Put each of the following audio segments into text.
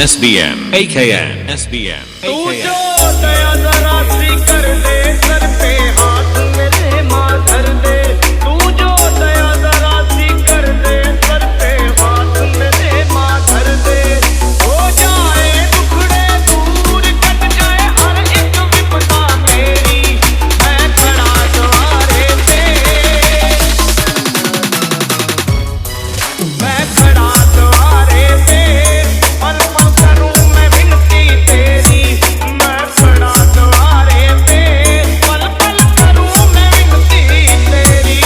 SBM, AKN, SBM, तू AKN. जो दया जरा सी कर दे, सर पे हाथ मेरे माँ धर दे। तू जो दया जरा सी कर दे, सर पे हाथ मेरे माँ धर दे। हो जाए दुखड़े दूर, कट जाए हर एक विपदा मेरी, मैं खड़ा द्वारे पे, मैं खड़ा द्वारे पे। पल पल करूं मैं विनती तेरी, मैं खड़ा द्वारे पे। पल पल करूं मैं विनती तेरी।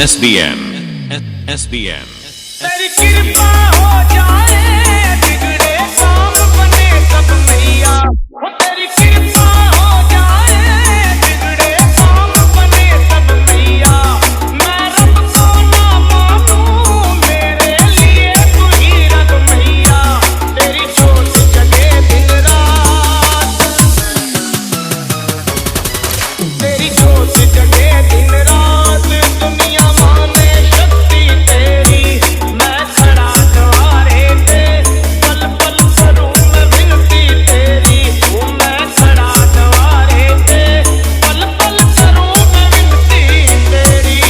SBM, SBM. तेरी कृपा हो जाए, बिगड़े काम बने सब मैया। वो तेरी कृपा हो जाए, बिगड़े काम बने सब मैया। मैं रब को ना मानूं, मेरे लिए तू ही रब मैया। तेरी जोत जगे दिन रात, तेरी जोत जगे दिन रात। दुनिया माने शक्ति तेरी, मैं खड़ा द्वारे पे। पल पल करूं मैं विनती तेरी, ओ मैं खड़ा द्वारे पे। पल पल करूं मैं विनती तेरी।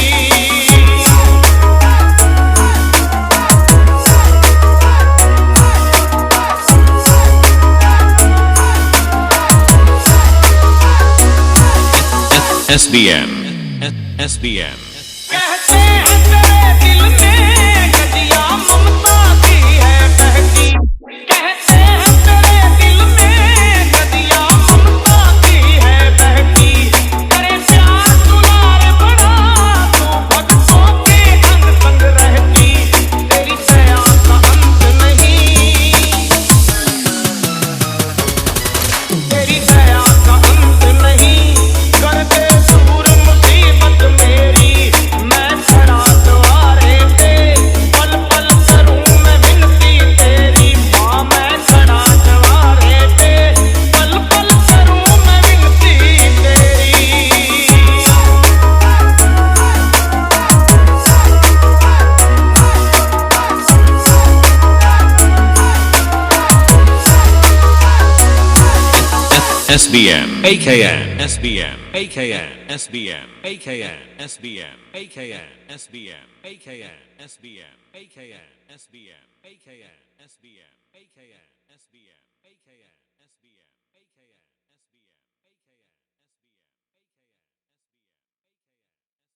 SBM, SBM. कहते हैं तेरे दिल में नदियाँ ममता की है बहती। कहते हैं तेरे दिल में नदियाँ ममता की है बहती। करे प्यार दुलार बड़ा, तू भक्तों के अंग संग रहती। तेरी दया का अंत नहीं, तेरी दया का अंत नहीं। कर दे दूर मुसीबत मेरी, मैं खड़ा द्वारे पे। पल पल करूं मैं विनती तेरी, माँ मैं खड़ा द्वारे पे। पल पल करूं मैं विनती तेरी। SBM, AKN, SBM, AKN, SBM, AKN, SBM, AKN, SBM, AKN, SBM, AKN, SBM, AKN, SBM, AKN, SBM, AKN, SBM, AKN.